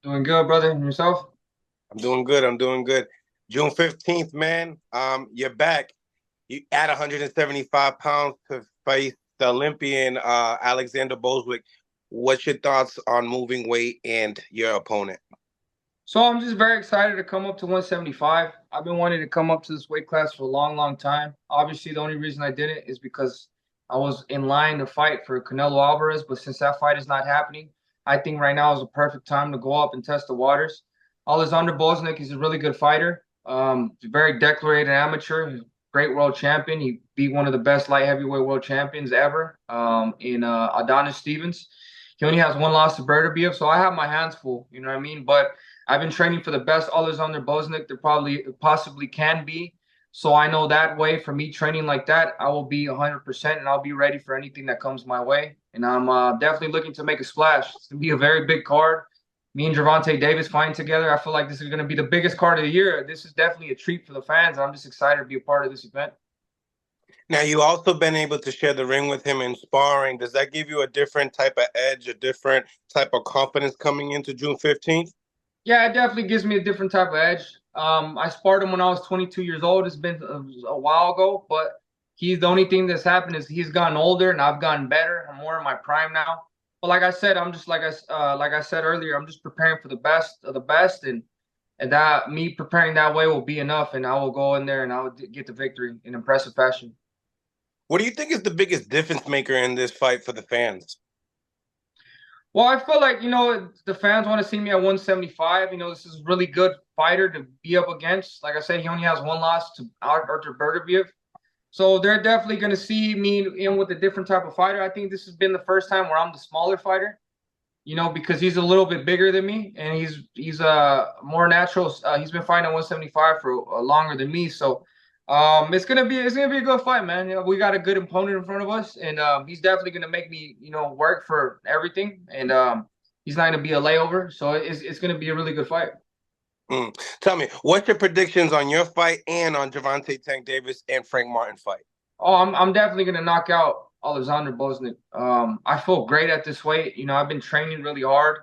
Doing good, brother. And yourself? I'm doing good. I'm doing good. June 15th, man. You're back. You at 175 pounds to face the Olympian Alexander Boswick. What's your thoughts on moving weight and your opponent? So I'm just very excited to come up to 175. I've been wanting to come up to this weight class for a long, long time. Obviously, the only reason I did it is because I was in line to fight for Canelo Alvarez, but since that fight is not happening, I think right now is a perfect time to go up and test the waters. Alexander Bosniak, he's a really good fighter. He's a very declared amateur. He's a great world champion. He beat one of the best light heavyweight world champions ever in Adonis Stevens. He only has one loss to Beterbiev, so I have my hands full. You know what I mean? But I've been training for the best Alexander Bosniak there probably possibly can be. So I know that way for me training like that, I will be 100% and I'll be ready for anything that comes my way. And I'm definitely looking to make a splash. It's going to be a very big card. Me and Gervonta Davis fighting together. I feel like this is going to be the biggest card of the year. This is definitely a treat for the fans. I'm just excited to be a part of this event. Now, you also been able to share the ring with him in sparring. Does that give you a different type of edge, a different type of confidence coming into June 15th? Yeah, it definitely gives me a different type of edge. I sparred him when I was 22 years old. It's been a while ago, but he's the only thing that's happened is he's gotten older and I've gotten better. I'm more in my prime now. But like I said, I'm just like I said earlier, I'm just preparing for the best of the best, and that me preparing that way will be enough, and I will go in there and I will get the victory in impressive fashion. What do you think is the biggest difference maker in this fight for the fans? Well, I feel like, the fans want to see me at 175. This is a really good fighter to be up against. Like I said, he only has one loss to Arthur Beterbiev. So they're definitely going to see me in with a different type of fighter. I think this has been the first time where I'm the smaller fighter, because he's a little bit bigger than me and he's more natural. He's been fighting at 175 for longer than me. So it's gonna be a good fight, man. We got a good opponent in front of us, and he's definitely gonna make me work for everything, and he's not gonna be a layover. So it's gonna be a really good fight. Mm. Tell me, what's your predictions on your fight and on Gervonta Tank Davis and Frank Martin fight? Oh, I'm definitely gonna knock out Alexander Bosniak. I feel great at this weight. I've been training really hard.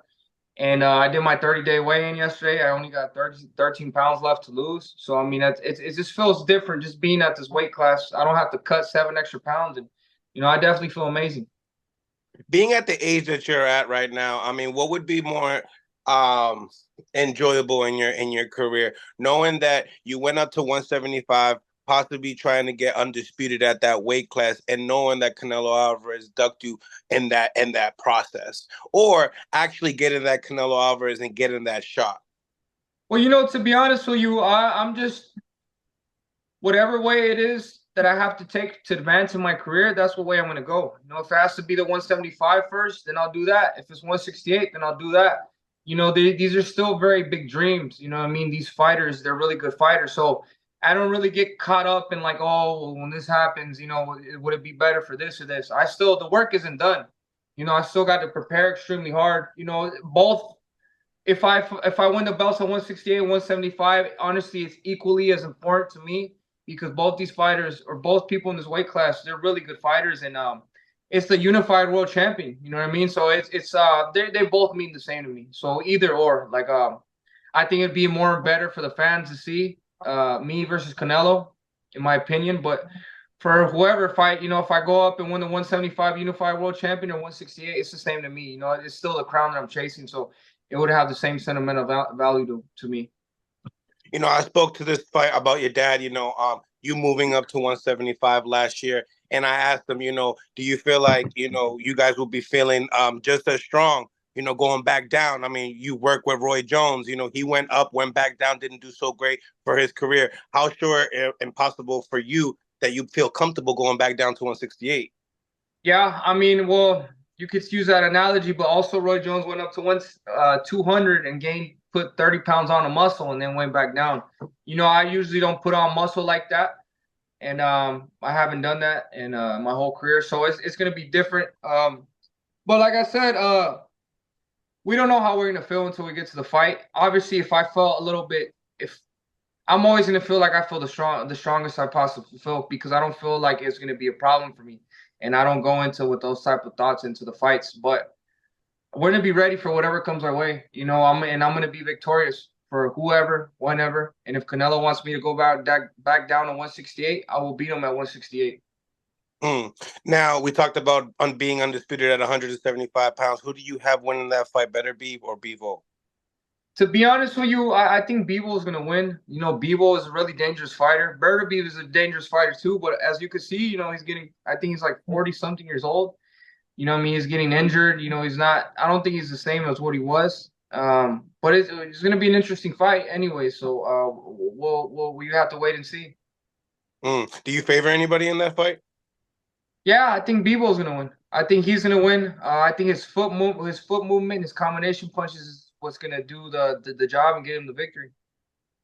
And I did my 30-day weigh-in yesterday. I only got 13 pounds left to lose. So, I mean, it just feels different just being at this weight class. I don't have to cut 7 extra pounds. And, I definitely feel amazing. Being at the age that you're at right now, I mean, what would be more um enjoyable in your career, knowing that you went up to 175, possibly trying to get undisputed at that weight class, and knowing that Canelo Alvarez ducked you in that process, or actually getting that Canelo Alvarez and getting that shot? Well, to be honest with you, I'm just whatever way it is that I have to take to advance in my career, that's what way I'm going to go. If it has to be the 175 first, then I'll do that. If it's 168, then I'll do that. These are still very big dreams. You know what I mean? These fighters, they're really good fighters. So I don't really get caught up in like, oh, well, when this happens, would it be better for this or this? The work isn't done. I still got to prepare extremely hard. Both if I win the belts at 168 175, honestly, it's equally as important to me because both these fighters or both people in this weight class, they're really good fighters, and it's the unified world champion. You know what I mean? So they both mean the same to me. So either or, like I think it'd be more better for the fans to see me versus Canelo, in my opinion. But for whoever fight, if I go up and win the 175 unified world champion or 168, it's the same to me. It's still the crown that I'm chasing. So it would have the same sentimental value to me. I spoke to this fight about your dad, you moving up to 175 last year. And I asked him, do you feel like, you guys will be feeling just as strong, going back down? I mean, you work with Roy Jones, he went up, went back down, didn't do so great for his career. How sure and possible for you that you feel comfortable going back down to 168? Yeah, I mean, well, you could use that analogy, but also Roy Jones went up to 200 and put 30 pounds on a muscle and then went back down. I usually don't put on muscle like that, and I haven't done that in my whole career, so it's gonna be different. But like I said, we don't know how we're gonna feel until we get to the fight. Obviously, if I felt a little bit, if I'm always gonna feel like I feel the strongest I possibly feel because I don't feel like it's gonna be a problem for me, and I don't go into with those type of thoughts into the fights. But we're gonna be ready for whatever comes our way. I'm gonna be victorious for whoever, whenever. And if Canelo wants me to go back down to 168, I will beat him at 168. Mm. Now we talked about being undisputed at 175 pounds. Who do you have winning that fight? Beterbiev or Bivol? To be honest with you, I think Bivol is gonna win. Bivol is a really dangerous fighter. Beterbiev is a dangerous fighter too, but as you can see, he's getting. I think he's like 40 something years old. What I mean? He's getting injured. He's not. I don't think he's the same as what he was. But it's going to be an interesting fight anyway. So we have to wait and see. Do you favor anybody in that fight? Yeah, I think Bivol's going to win. I think he's going to win. I think his foot movement, his combination punches is what's going to do the job and get him the victory.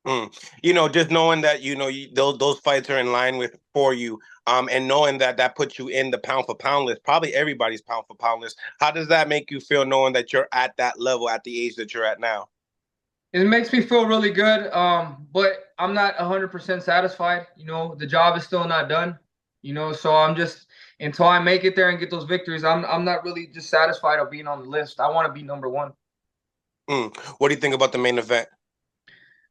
Just knowing that those fights are in line for you, and knowing that puts you in the pound for pound list, probably everybody's pound for pound list. How does that make you feel knowing that you're at that level at the age that you're at now? It makes me feel really good, but I'm not 100% satisfied. The job is still not done. So I'm just until I make it there and get those victories, I'm not really just satisfied of being on the list. I want to be number one. What do you think about the main event?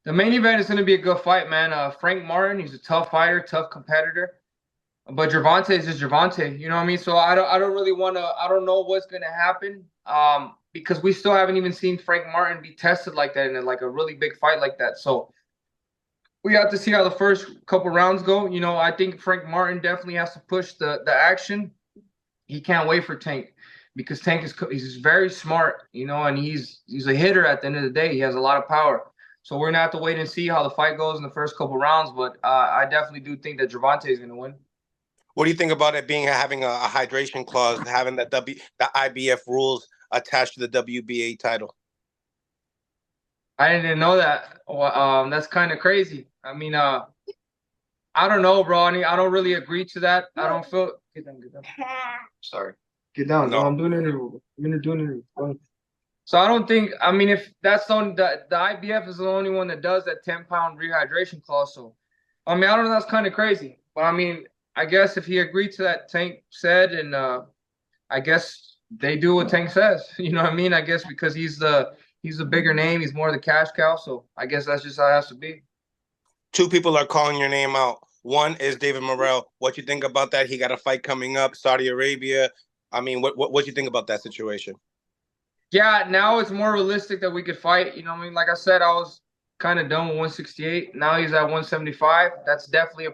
The main event is going to be a good fight, man. Frank Martin, he's a tough fighter, tough competitor. But Gervonta is just Gervonta. You know what I mean? So I don't really want to. I don't know what's going to happen. Because we still haven't even seen Frank Martin be tested like that in like a really big fight like that. So we have to see how the first couple rounds go. I think Frank Martin definitely has to push the action. He can't wait for Tank because Tank he's very smart, and he's a hitter at the end of the day. He has a lot of power. So we're gonna have to wait and see how the fight goes in the first couple rounds. But I definitely do think that Gervonta is gonna win. What do you think about it having a hydration clause, having the IBF rules attached to the WBA title? I didn't know that. That's kind of crazy. I mean, I don't know, bro. I don't really agree to that. I don't feel. Get down, get down. Sorry. Get down. No, I'm doing an interview. I'm doing an interview. So I don't think. I mean, if that's the IBF is the only one that does that 10-pound rehydration clause. So, I mean, I don't know. That's kind of crazy. But I mean, I guess if he agreed to that, Tank said, and I guess they do what Tank says. You know what I mean? I guess because he's the bigger name. He's more the cash cow. So I guess that's just how it has to be. Two people are calling your name out. One is David Morrell. What you think about that? He got a fight coming up, Saudi Arabia. I mean, what you think about that situation? Yeah, now it's more realistic that we could fight. I mean, like I said, I was kind of done with 168. Now he's at 175. That's definitely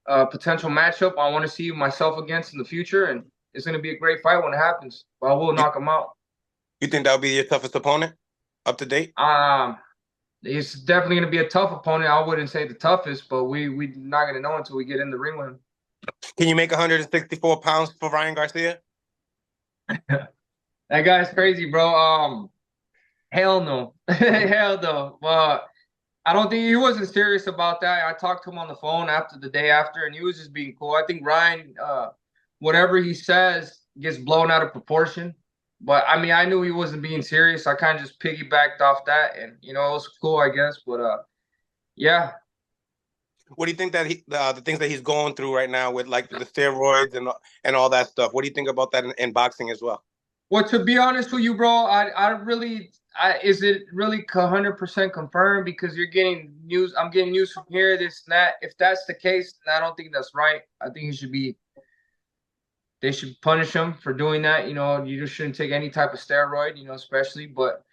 a potential matchup I want to see myself against in the future, and it's going to be a great fight when it happens. But I will knock him out. You think that would be your toughest opponent up to date? It's definitely going to be a tough opponent. I wouldn't say the toughest, but we're not going to know until we get in the ring with him. Can you make 164 pounds for Ryan Garcia? That guy's crazy, bro. Hell no. Hell no. But I don't think he wasn't serious about that. I talked to him on the phone after the day after, and he was just being cool. I think Ryan, whatever he says gets blown out of proportion. But I mean, I knew he wasn't being serious. I kind of just piggybacked off that, and it was cool, I guess. But yeah. What do you think that the things that he's going through right now with like the steroids and all that stuff? What do you think about that in boxing as well? Well, to be honest with you, bro, is it really 100% confirmed? Because you're getting news. I'm getting news from here, this and that. If that's the case, then I don't think that's right. I think they should punish him for doing that. You just shouldn't take any type of steroid, especially. But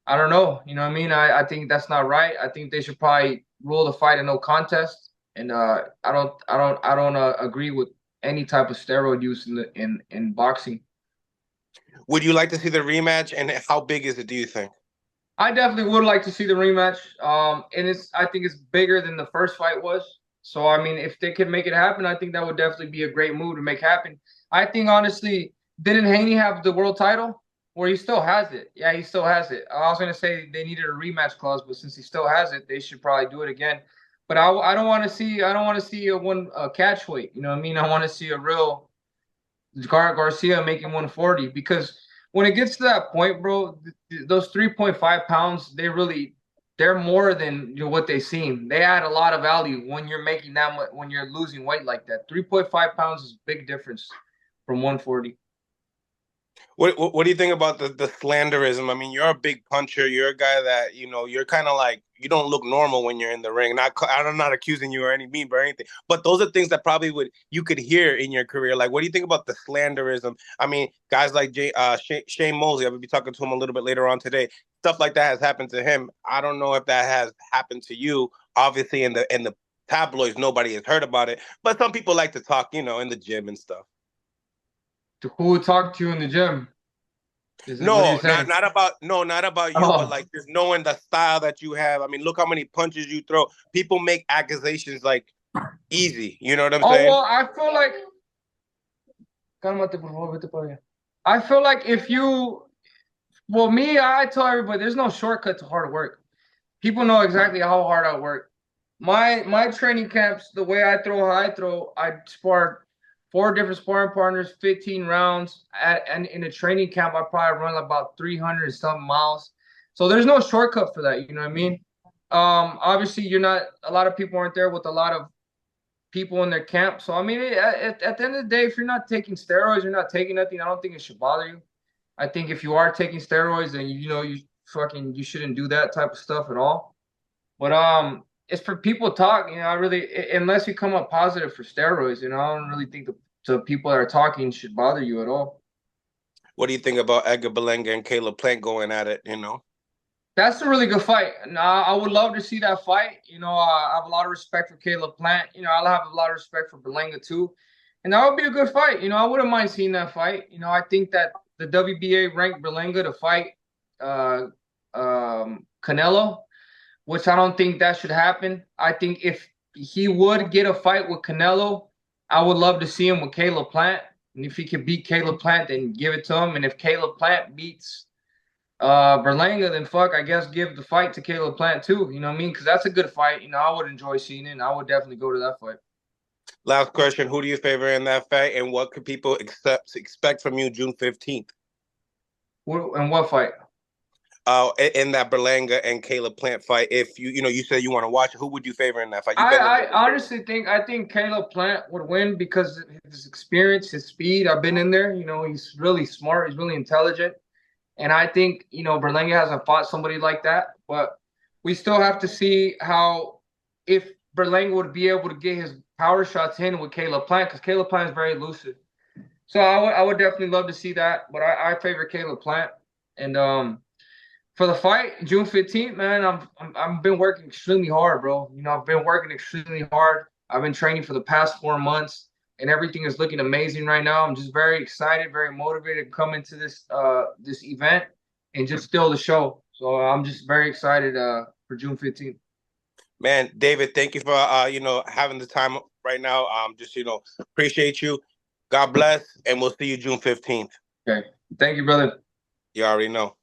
I don't know. You know what I mean? I think that's not right. I think they should probably rule the fight a no contest. And I don't agree with any type of steroid use in boxing. Would you like to see the rematch, and how big is it, do you think? I definitely would like to see the rematch. And I think it's bigger than the first fight was. So I mean, if they could make it happen, I think that would definitely be a great move to make happen. I think honestly, didn't Haney have the world title? Or he still has it? Yeah, he still has it. I was gonna say they needed a rematch clause, but since he still has it, they should probably do it again. But I don't want to see a catch weight. You know what I mean? I want to see a real Garcia making 140, because when it gets to that point, bro, those 3.5 pounds, they're more than what they seem. They add a lot of value when you're making that much, when you're losing weight like that. 3.5 pounds is a big difference from 140. What do you think about the slanderism? I mean, you're a big puncher. You're a guy that you're kind of like you don't look normal when you're in the ring. I'm not accusing you or any mean or anything, but those are things that probably you could hear in your career. Like, what do you think about the slanderism? I mean, guys like Shane Mosley. I will be talking to him a little bit later on today. Stuff like that has happened to him. I don't know if that has happened to you. Obviously, in the tabloids, nobody has heard about it, but some people like to talk, in the gym and stuff. To who talked to you in the gym? Is it what are you No, saying? not about you, but Oh. like just knowing the style that you have. I mean, look how many punches you throw. People make accusations like easy. You know what I'm Oh saying? well, I feel like cálmate, por favor, vete para allá. I feel like if you well me, I tell everybody there's no shortcut to hard work. People know exactly how hard I work. My training camps, the way I throw, how I throw, I sparred 4 different sparring partners, 15 rounds. And in a training camp, I probably run about 300 and something miles. So there's no shortcut for that. You know what I mean? Obviously, you're not. A lot of people aren't there with a lot of people in their camp. So I mean, at the end of the day, if you're not taking steroids, you're not taking nothing. I don't think it should bother you. I think if you are taking steroids, then you shouldn't do that type of stuff at all. But it's for people to talk. I really unless you come up positive for steroids, I don't really think the people that are talking should bother you at all. What do you think about Edgar Berlanga and Caleb Plant going at it? That's a really good fight. And I would love to see that fight. I have a lot of respect for Caleb Plant. I'll have a lot of respect for Berlanga too. And that would be a good fight. I wouldn't mind seeing that fight. I think that the WBA ranked Berlanga to fight uh, Canelo, which I don't think that should happen. I think if he would get a fight with Canelo, I would love to see him with Caleb Plant. And if he can beat Caleb Plant, then give it to him. And if Caleb Plant beats Berlanga, then fuck, I guess give the fight to Caleb Plant too. You know what I mean? Because that's a good fight. I would enjoy seeing it. And I would definitely go to that fight. Last question: who do you favor in that fight, and what could people expect from you June 15th? And what fight? In that Berlanga and Caleb Plant fight, if you said you want to watch it, who would you favor in that fight? I honestly think Caleb Plant would win because of his experience, his speed. I've been in there. He's really smart. He's really intelligent. And I think, Berlanga hasn't fought somebody like that. But we still have to see if Berlanga would be able to get his power shots in with Caleb Plant, because Caleb Plant is very elusive. So I would definitely love to see that. But I favor Caleb Plant. And for the fight, June 15th, man, I've been working extremely hard, bro. I've been working extremely hard. I've been training for the past 4 months, and everything is looking amazing right now. I'm just very excited, very motivated to come into this event and just steal the show. So I'm just very excited for June 15th. Man, David, thank you for having the time right now. Just appreciate you. God bless, and we'll see you June 15th. Okay. Thank you, brother. You already know.